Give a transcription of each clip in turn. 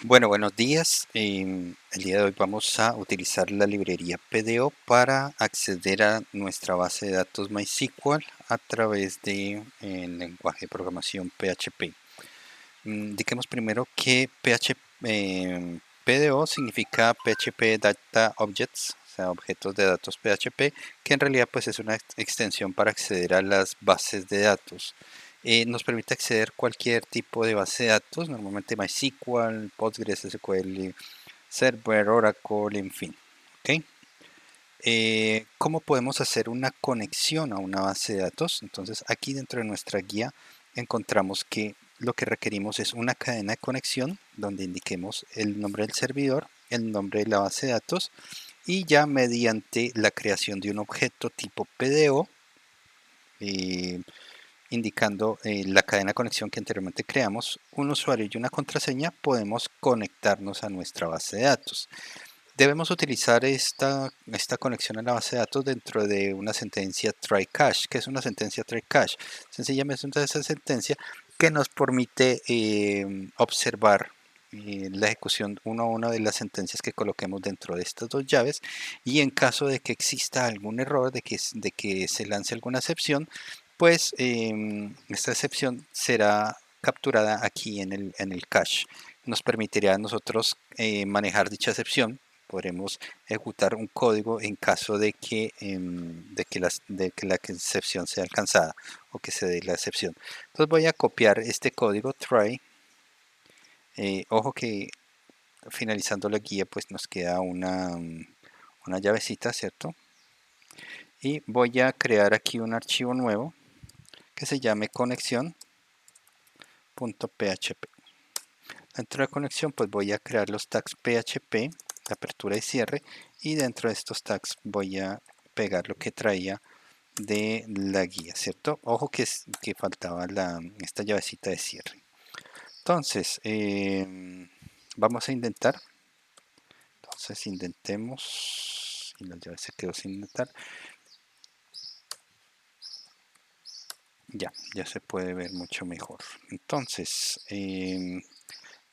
Bueno, buenos días. El día de hoy vamos a utilizar la librería PDO para acceder a nuestra base de datos MySQL a través de el lenguaje de programación PHP. Indiquemos primero que PDO significa PHP Data Objects, o sea, objetos de datos PHP, que en realidad pues es una extensión para acceder a las bases de datos. Nos permite acceder a cualquier tipo de base de datos, normalmente MySQL, PostgreSQL, Server, Oracle, en fin. ¿Okay? ¿Cómo podemos hacer una conexión a una base de datos? Entonces aquí dentro de nuestra guía encontramos que lo que requerimos es una cadena de conexión donde indiquemos el nombre del servidor, el nombre de la base de datos y ya mediante la creación de un objeto tipo PDO, eh, indicando la cadena de conexión que anteriormente creamos, un usuario y una contraseña, podemos conectarnos a nuestra base de datos. Debemos utilizar esta conexión a la base de datos dentro de una sentencia try cache. ¿Qué es una sentencia try cache? Sencillamente es esa sentencia que nos permite observar la ejecución uno a uno de las sentencias que coloquemos dentro de estas dos llaves, y en caso de que exista algún error, de que se lance alguna excepción, pues esta excepción será capturada aquí en el cache. Nos permitirá a nosotros manejar dicha excepción. Podremos ejecutar un código en caso de que la excepción sea alcanzada o que se dé la excepción. Entonces voy a copiar este código try. Ojo que finalizando la guía pues nos queda una llavecita, ¿cierto? Y voy a crear aquí un archivo nuevo que se llame conexión.php. Dentro de conexión pues voy a crear los tags PHP, de apertura y cierre, y dentro de estos tags voy a pegar lo que traía de la guía, ¿cierto? Ojo que faltaba esta llavecita de cierre. Entonces, vamos a intentar. Entonces, intentemos. Y la llave se quedó sin intentar. Ya se puede ver mucho mejor. Entonces,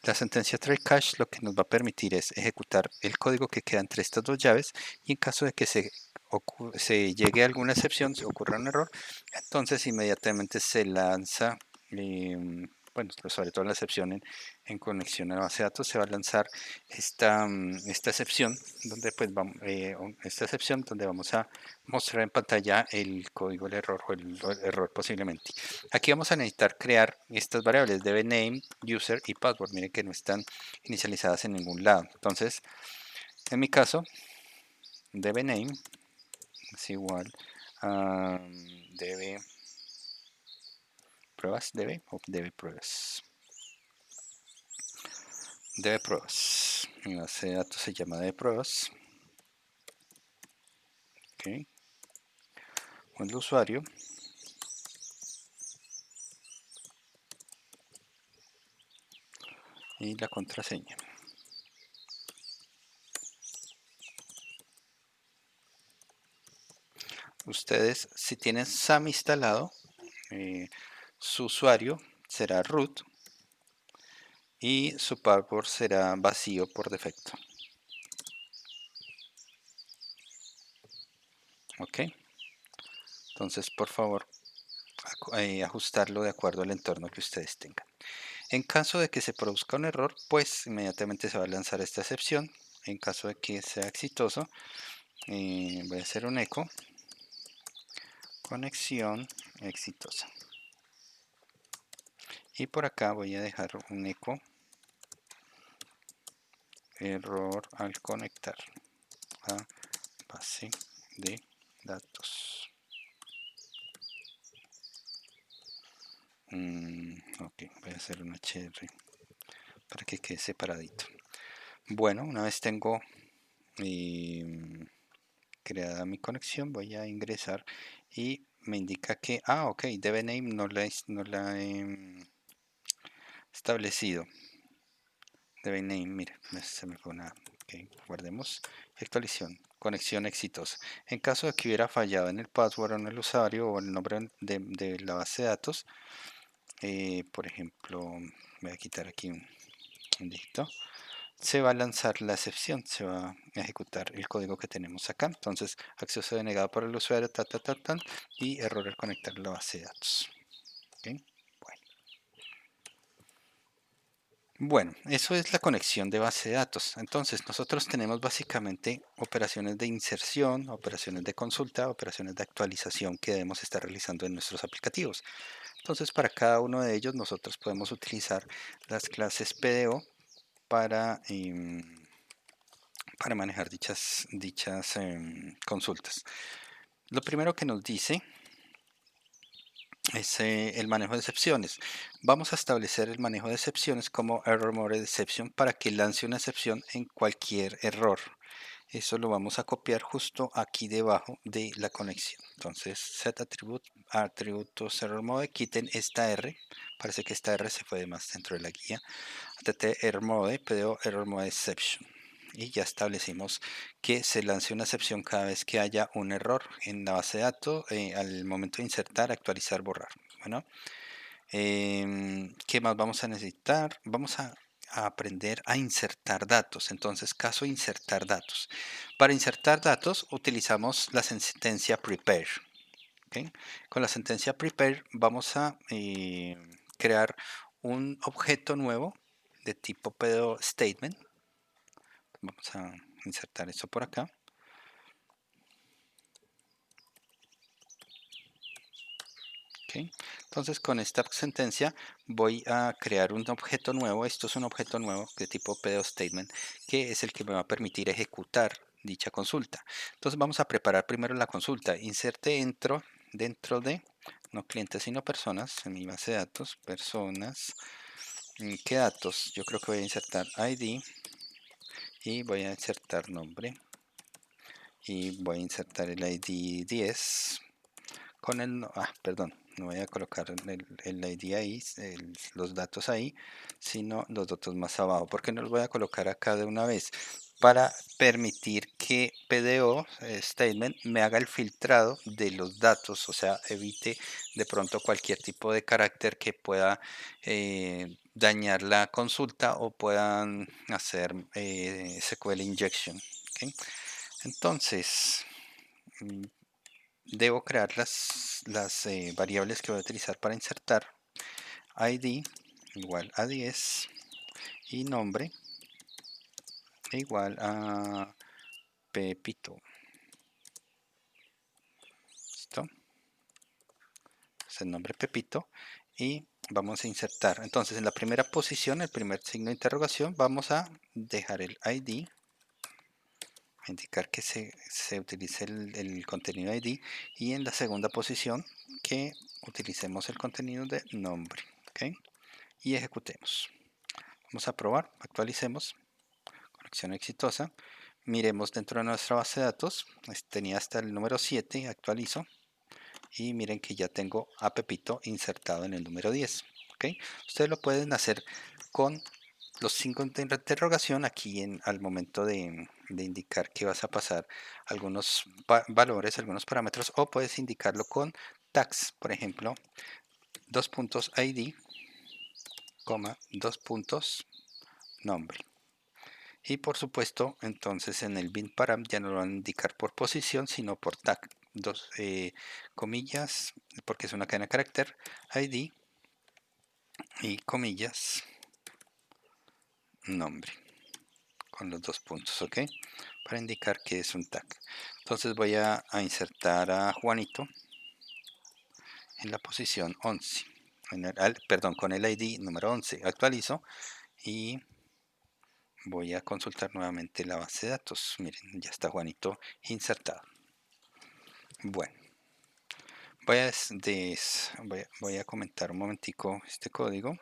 la sentencia try cache lo que nos va a permitir es ejecutar el código que queda entre estas dos llaves, y en caso de que se llegue a alguna excepción, se ocurra un error, entonces inmediatamente se lanza, bueno, sobre todo la excepción en conexión a la base de datos, se va a lanzar esta excepción donde pues vamos a mostrar en pantalla el código del error o el error posiblemente. Aquí vamos a necesitar crear estas variables dbName, user y password. Miren que no están inicializadas en ningún lado. Entonces, en mi caso, dbName es igual a dbPruebas, dbPruebas. dbPruebas. Mi base de datos se llama dbPruebas. Ok. Con el usuario. Y la contraseña. Ustedes, si tienen SAM instalado, su usuario será root y su password será vacío por defecto. Ok, entonces por favor ajustarlo de acuerdo al entorno que ustedes tengan. En caso de que se produzca un error, pues inmediatamente se va a lanzar esta excepción. En caso de que sea exitoso, voy a hacer un eco, conexión exitosa. Y por acá voy a dejar un eco, error al conectar a base de datos. Ok, voy a hacer un HR para que quede separadito. Bueno, una vez tengo creada mi conexión, voy a ingresar y me indica que, ok, dbName no la he establecido. dbName, mire, se me fue una. Ok, guardemos y actualización. Conexión exitosa. En caso de que hubiera fallado en el password o en el usuario o el nombre de la base de datos, por ejemplo, voy a quitar aquí un dígito, se va a lanzar la excepción, se va a ejecutar el código que tenemos acá. Entonces, acceso denegado por el usuario, y error al conectar la base de datos. ¿Okay? Bueno, eso es la conexión de base de datos. Entonces, nosotros tenemos básicamente operaciones de inserción, operaciones de consulta, operaciones de actualización que debemos estar realizando en nuestros aplicativos. Entonces, para cada uno de ellos, nosotros podemos utilizar las clases PDO para, para manejar dichas consultas. Lo primero que nos dice es el manejo de excepciones. Vamos a establecer el manejo de excepciones como error mode exception para que lance una excepción en cualquier error. Eso lo vamos a copiar justo aquí debajo de la conexión. Entonces, set atributos error mode, quiten esta R. Parece que esta R se fue de más dentro de la guía. att error mode, pdo error mode exception. Y ya establecimos que se lance una excepción cada vez que haya un error en la base de datos al momento de insertar, actualizar, borrar. Bueno, ¿qué más vamos a necesitar? Vamos a aprender a insertar datos. Entonces, caso insertar datos. Para insertar datos utilizamos la sentencia prepare. ¿Okay? Con la sentencia prepare vamos a crear un objeto nuevo de tipo pedo statement. Vamos a insertar esto por acá. Okay. Entonces con esta sentencia voy a crear un objeto nuevo. Esto es un objeto nuevo de tipo pedo statement que es el que me va a permitir ejecutar dicha consulta. Entonces vamos a preparar primero la consulta. Inserte dentro de, no clientes sino personas, en mi base de datos, personas. ¿Qué datos? Yo creo que voy a insertar ID y voy a insertar nombre y voy a insertar el ID 10 con el, perdón, no voy a colocar el ID ahí, los datos ahí, sino los datos más abajo, porque no los voy a colocar acá de una vez para permitir que PDO statement me haga el filtrado de los datos, o sea, evite de pronto cualquier tipo de carácter que pueda dañar la consulta o puedan hacer SQL injection. ¿Okay? Entonces, debo crear las variables que voy a utilizar para insertar. ID igual a 10 y nombre igual a Pepito. ¿Listo? Es el nombre Pepito y vamos a insertar. Entonces en la primera posición, el primer signo de interrogación, vamos a dejar el ID, indicar que se utilice el contenido ID y en la segunda posición que utilicemos el contenido de nombre. ¿Okay? Y ejecutemos. Vamos a probar, actualicemos, conexión exitosa. Miremos dentro de nuestra base de datos, tenía hasta el número 7, actualizo. Y miren que ya tengo a Pepito insertado en el número 10. ¿Okay? Ustedes lo pueden hacer con los signos de interrogación aquí al momento de indicar que vas a pasar algunos valores, algunos parámetros, o puedes indicarlo con tags, por ejemplo, 2.id, 2. Nombre. Y por supuesto, entonces en el bin param ya no lo van a indicar por posición, sino por tag. Dos comillas, porque es una cadena de carácter, ID y comillas, nombre, con los 2 puntos, ¿ok? Para indicar que es un tag. Entonces voy a insertar a Juanito en la posición 11. Perdón, con el ID número 11. Actualizo y voy a consultar nuevamente la base de datos. Miren, ya está Juanito insertado. Bueno, voy a comentar un momentico este código.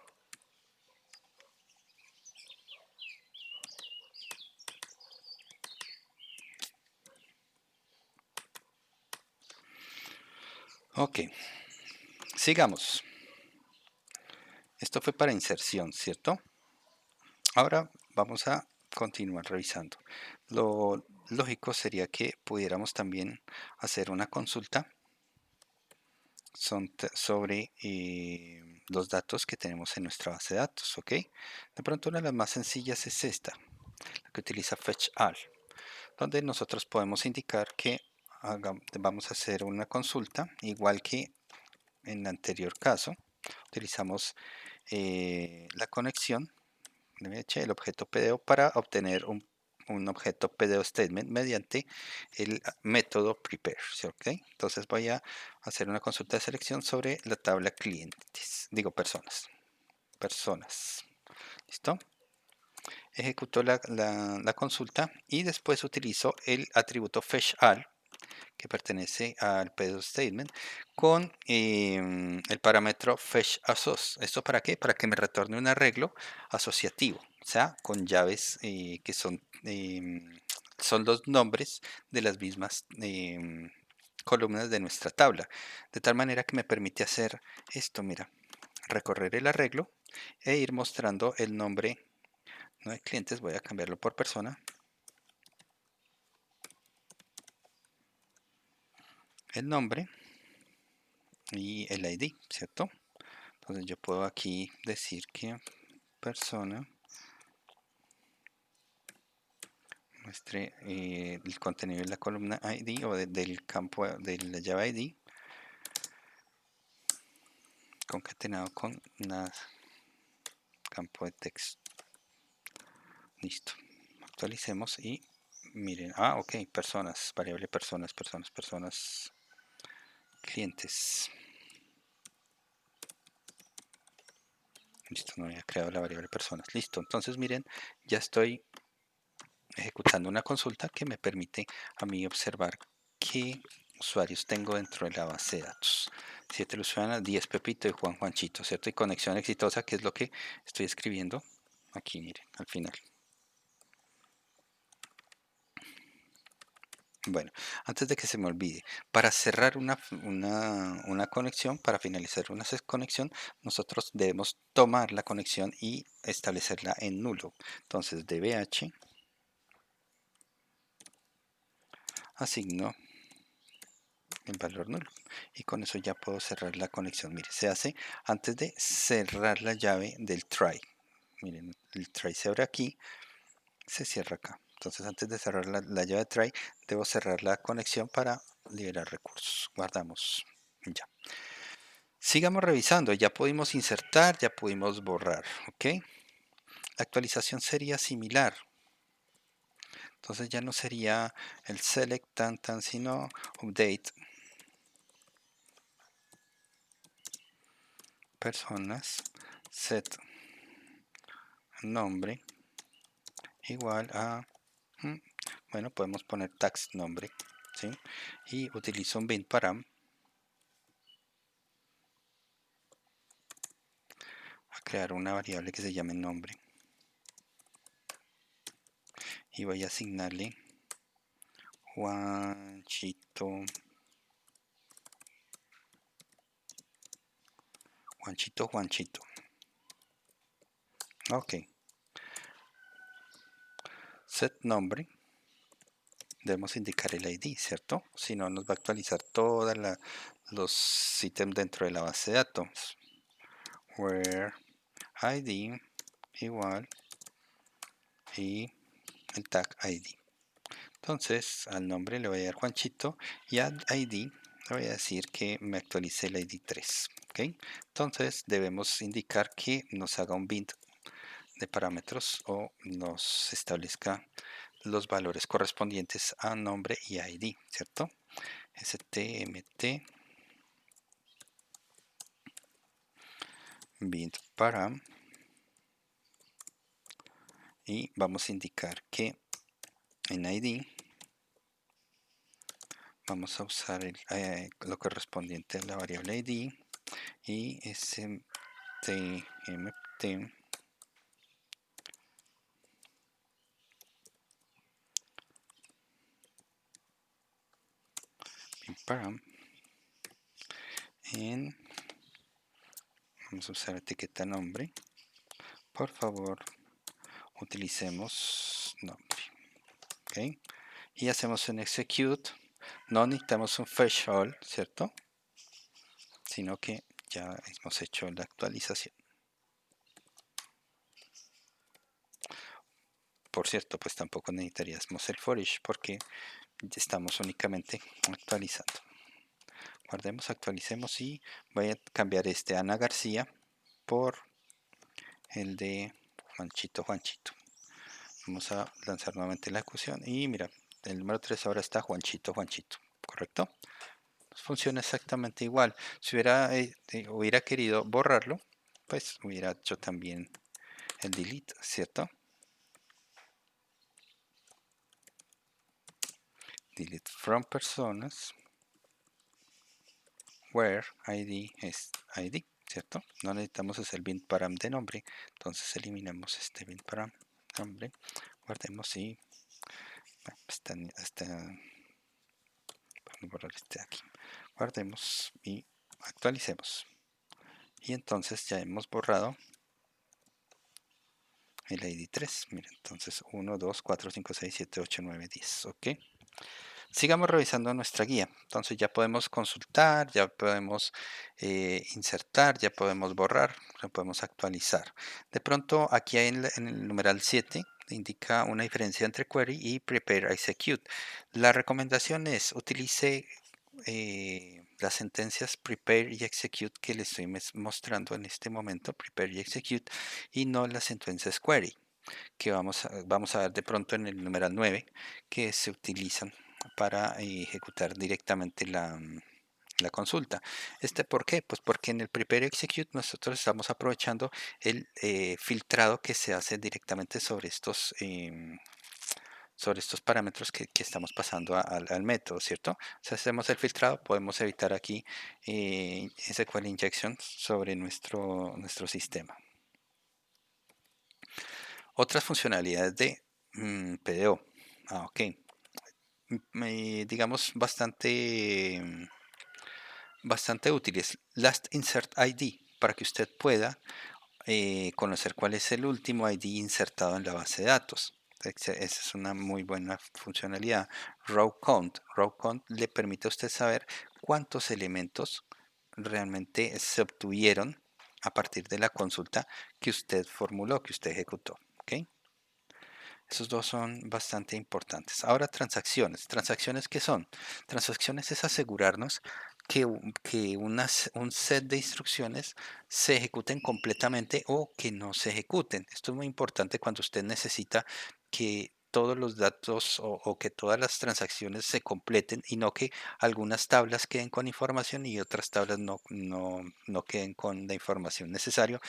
Ok, sigamos. Esto fue para inserción, ¿cierto? Ahora vamos a continuar revisando. Lo lógico sería que pudiéramos también hacer una consulta son sobre los datos que tenemos en nuestra base de datos, ¿ok? De pronto una de las más sencillas es esta, la que utiliza fetch all, donde nosotros podemos indicar que vamos a hacer una consulta, igual que en el anterior caso, utilizamos la conexión el objeto PDO para obtener un objeto PDO statement mediante el método prepare, ¿sí? ¿Okay? Entonces voy a hacer una consulta de selección sobre la tabla clientes, digo personas, ¿listo? Ejecuto la consulta y después utilizo el atributo fetch all que pertenece al PDO statement con el parámetro fetch assoc. ¿Esto para qué? Para que me retorne un arreglo asociativo, o sea, con llaves que son los nombres de las mismas columnas de nuestra tabla, de tal manera que me permite hacer esto, mira, recorrer el arreglo e ir mostrando el nombre, no de clientes, voy a cambiarlo por persona, el nombre y el ID, ¿cierto? Entonces yo puedo aquí decir que persona muestre el contenido de la columna ID o del campo de la llave ID concatenado con una campo de texto. Listo. Actualicemos y miren. Ok, personas, variable personas, clientes. Listo, no había creado la variable personas. Listo, entonces miren, ya estoy ejecutando una consulta que me permite a mí observar qué usuarios tengo dentro de la base de datos. 7 Luciana, 10 Pepito y Juan Juanchito, ¿cierto? Y conexión exitosa, que es lo que estoy escribiendo aquí, miren, al final. Bueno, antes de que se me olvide, para cerrar una conexión, para finalizar una conexión, nosotros debemos tomar la conexión y establecerla en nulo. Entonces, dbh asigno el valor nulo y con eso ya puedo cerrar la conexión. Mire, se hace antes de cerrar la llave del try. Miren, el try se abre aquí, se cierra acá. Entonces antes de cerrar la llave de try debo cerrar la conexión para liberar recursos. Guardamos. Ya. Sigamos revisando. Ya pudimos insertar, ya pudimos borrar. ¿Ok? La actualización sería similar. Entonces ya no sería el select tan, sino update personas set nombre igual a, bueno, podemos poner tags nombre, ¿sí? Y utilizo un bin param a crear una variable que se llame nombre y voy a asignarle Juanchito, Juanchito. Ok, set nombre, debemos indicar el ID, ¿cierto? Si no, nos va a actualizar todos los ítems dentro de la base de datos. Where ID igual y el tag ID. Entonces al nombre le voy a dar Juanchito y al ID le voy a decir que me actualice el ID 3. ¿Okay? Entonces debemos indicar que nos haga un bind de parámetros o nos establezca los valores correspondientes a nombre y ID, ¿cierto? stmt bind param y vamos a indicar que en ID vamos a usar lo correspondiente a la variable ID y stmt param vamos a usar etiqueta nombre, por favor utilicemos nombre, ¿ok? Y hacemos un execute, no necesitamos un fetch all, ¿cierto? sino que ya hemos hecho la actualización. Por cierto, pues tampoco necesitaríamos el for each porque estamos únicamente actualizando. Guardemos, actualicemos y voy a cambiar este Ana García por el de Juanchito. Vamos a lanzar nuevamente la ecuación y mira, el número 3 ahora está Juanchito, ¿correcto? Funciona exactamente igual. Si hubiera querido borrarlo, pues hubiera hecho también el delete, ¿cierto? Delete from personas where ID es ID, ¿cierto? No necesitamos hacer bin param de nombre, entonces eliminamos este bin param nombre, guardemos y vamos a borrar este aquí, guardemos y actualicemos. Y entonces ya hemos borrado el ID 3. Miren, entonces 1, 2, 4, 5, 6, 7, 8, 9, 10. Ok. Sigamos revisando nuestra guía. Entonces ya podemos consultar, ya podemos insertar, ya podemos borrar, ya podemos actualizar. De pronto aquí en el numeral 7 indica una diferencia entre query y prepare execute. La recomendación es utilice las sentencias prepare y execute que le estoy mostrando en este momento, prepare y execute, y no las sentencias query que vamos a ver de pronto en el numeral 9 que se utilizan para ejecutar directamente la consulta. ¿Por qué? Pues porque en el prepare execute nosotros estamos aprovechando el filtrado que se hace directamente sobre estos parámetros que estamos pasando al método, ¿cierto? Si hacemos el filtrado, podemos evitar aquí SQL injection sobre nuestro sistema. Otras funcionalidades de PDO. Ok. Digamos bastante útiles. Last Insert ID, para que usted pueda conocer cuál es el último ID insertado en la base de datos. Esa es una muy buena funcionalidad. Row Count. Row Count le permite a usted saber cuántos elementos realmente se obtuvieron a partir de la consulta que usted formuló, que usted ejecutó. ¿Ok? Esos dos son bastante importantes. Ahora transacciones. ¿Transacciones qué son? Transacciones es asegurarnos que un set de instrucciones se ejecuten completamente o que no se ejecuten. Esto es muy importante cuando usted necesita que todos los datos o que todas las transacciones se completen y no que algunas tablas queden con información y otras tablas no queden con la información necesaria.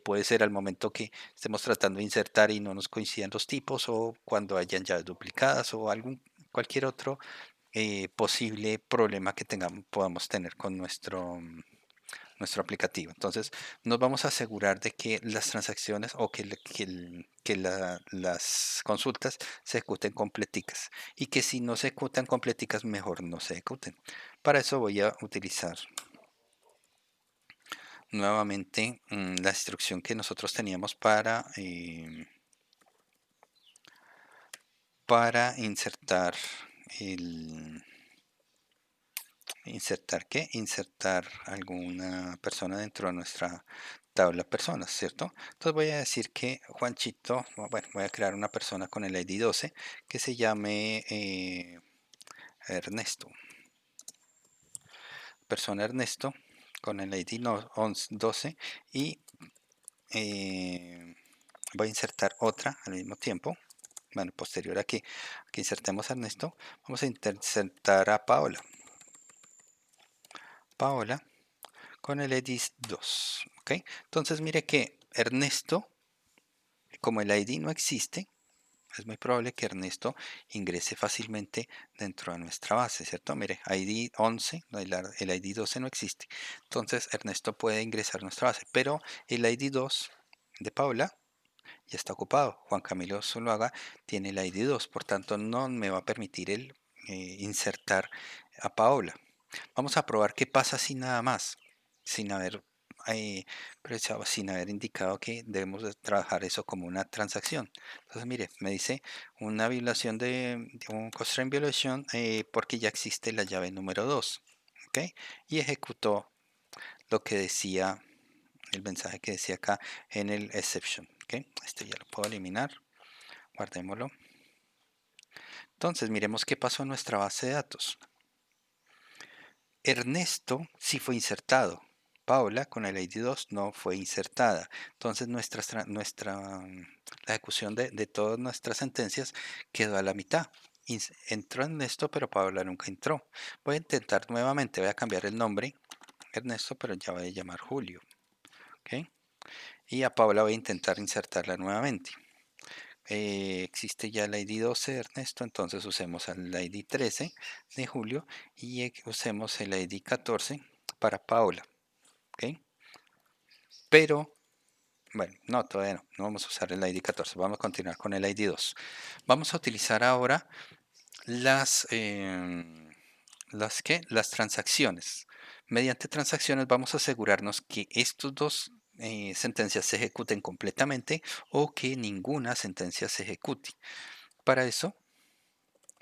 Puede ser al momento que estemos tratando de insertar y no nos coincidan los tipos o cuando hayan llaves duplicadas o cualquier otro posible problema que podamos tener con nuestro aplicativo. Entonces, nos vamos a asegurar de que las transacciones o las consultas se ejecuten completicas y que si no se ejecutan completicas, mejor no se ejecuten. Para eso voy a utilizar nuevamente la instrucción que nosotros teníamos para insertar insertar alguna persona dentro de nuestra tabla personas, ¿cierto? Entonces voy a decir que Juanchito, bueno, voy a crear una persona con el ID 12 que se llame Ernesto. Persona Ernesto con el ID 12 y voy a insertar otra al mismo tiempo. Bueno, posterior a que insertemos a Ernesto, vamos a insertar a Paola. Paola con el ID 2. ¿Ok? Entonces mire que Ernesto, como el ID no existe, es muy probable que Ernesto ingrese fácilmente dentro de nuestra base, ¿cierto? Mire, ID 11, el ID 12 no existe. Entonces Ernesto puede ingresar a nuestra base, pero el ID 2 de Paula ya está ocupado. Juan Camilo Zuluaga tiene el ID 2, por tanto no me va a permitir el insertar a Paola. Vamos a probar qué pasa sin nada más, sin haber sin haber indicado que debemos de trabajar eso como una transacción. Entonces, mire, me dice una violación de un constraint violation porque ya existe la llave número 2. ¿Ok? Y ejecutó lo que decía, el mensaje que decía acá en el exception. ¿Ok? Este ya lo puedo eliminar. Guardémoslo. Entonces, miremos qué pasó en nuestra base de datos. Ernesto sí fue insertado. Paola con el ID 2 no fue insertada. Entonces la ejecución de todas nuestras sentencias quedó a la mitad. Entró Ernesto, pero Paola nunca entró. Voy a intentar nuevamente, voy a cambiar el nombre, Ernesto, pero ya voy a llamar Julio. ¿Ok? Y a Paola voy a intentar insertarla nuevamente. Existe ya el ID 12 de Ernesto, entonces usemos el ID 13 de Julio y usemos el ID 14 para Paola. ¿Ok? Pero, bueno, no, todavía no vamos a usar el ID 14, vamos a continuar con el ID 2. Vamos a utilizar ahora las transacciones. Mediante transacciones vamos a asegurarnos que estos dos sentencias se ejecuten completamente o que ninguna sentencia se ejecute. Para eso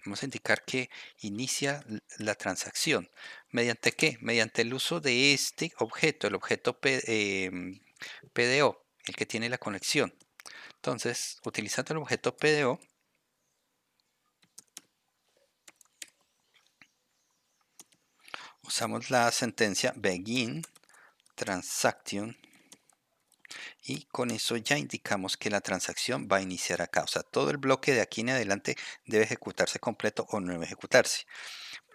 vamos a indicar que inicia la transacción. ¿Mediante qué? Mediante el uso de este objeto, el objeto PDO, el que tiene la conexión. Entonces, utilizando el objeto PDO, usamos la sentencia begin transaction y con eso ya indicamos que la transacción va a iniciar acá. O sea, todo el bloque de aquí en adelante debe ejecutarse completo o no debe ejecutarse.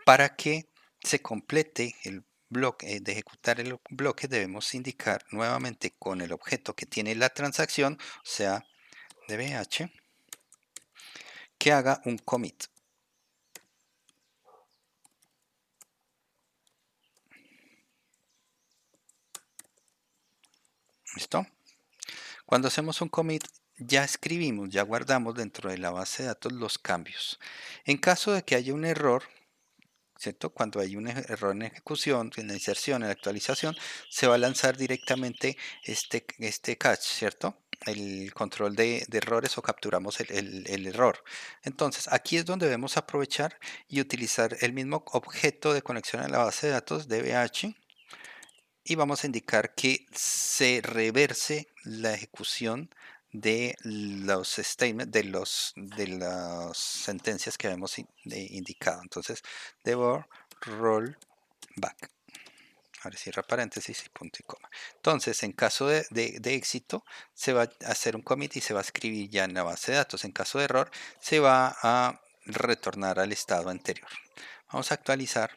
Para que se complete el bloque de ejecutar el bloque, debemos indicar nuevamente con el objeto que tiene la transacción, o sea, dbh, que haga un commit. ¿Listo? Cuando hacemos un commit, ya escribimos, ya guardamos dentro de la base de datos los cambios. En caso de que haya un error, ¿cierto? Cuando hay un error en ejecución, en la inserción, en la actualización, se va a lanzar directamente este catch, ¿cierto? El control de errores o capturamos el error. Entonces, aquí es donde debemos aprovechar y utilizar el mismo objeto de conexión a la base de datos DBH y vamos a indicar que se reverse la ejecución de los statements, de las sentencias que habíamos indicado. Entonces, debo roll back. Ahora cierra paréntesis y punto y coma. Entonces, en caso de éxito, se va a hacer un commit y se va a escribir ya en la base de datos. En caso de error, se va a retornar al estado anterior. Vamos a actualizar.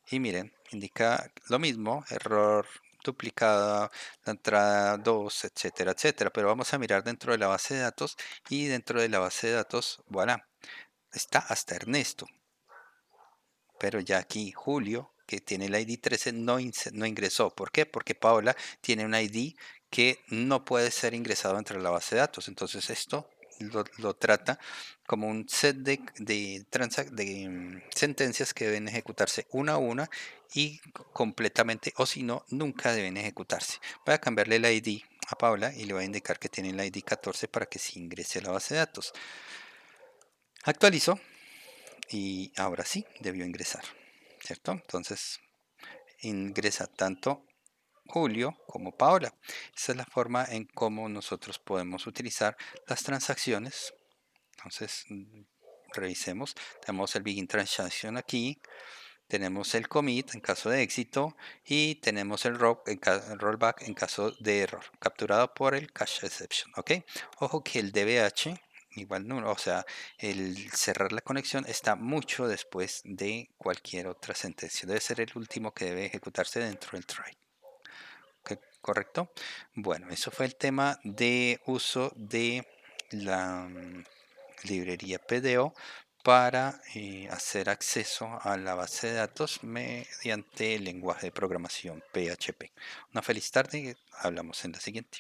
Y miren, indica lo mismo, error duplicada, la entrada 2, etcétera, etcétera. Pero vamos a mirar dentro de la base de datos y dentro de la base de datos, voilà, está hasta Ernesto. Pero ya aquí Julio, que tiene el ID 13, no ingresó. ¿Por qué? Porque Paola tiene un ID que no puede ser ingresado entre la base de datos. Entonces esto lo trata como un set de sentencias que deben ejecutarse una a una y completamente, o si no, nunca deben ejecutarse. Voy a cambiarle el ID a Paola y le voy a indicar que tiene el ID 14 para que se ingrese a la base de datos. Actualizo y ahora sí debió ingresar, ¿cierto? Entonces ingresa tanto Julio como Paola. Esa es la forma en cómo nosotros podemos utilizar las transacciones. Entonces, revisemos. Tenemos el begin transaction aquí. Tenemos el commit en caso de éxito y tenemos el rollback en caso de error, capturado por el cache exception. ¿Ok? Ojo que el DBH igual no, o sea, el cerrar la conexión está mucho después de cualquier otra sentencia. Debe ser el último que debe ejecutarse dentro del try. ¿Correcto? Bueno, eso fue el tema de uso de la librería PDO para hacer acceso a la base de datos mediante el lenguaje de programación PHP. Una feliz tarde y hablamos en la siguiente.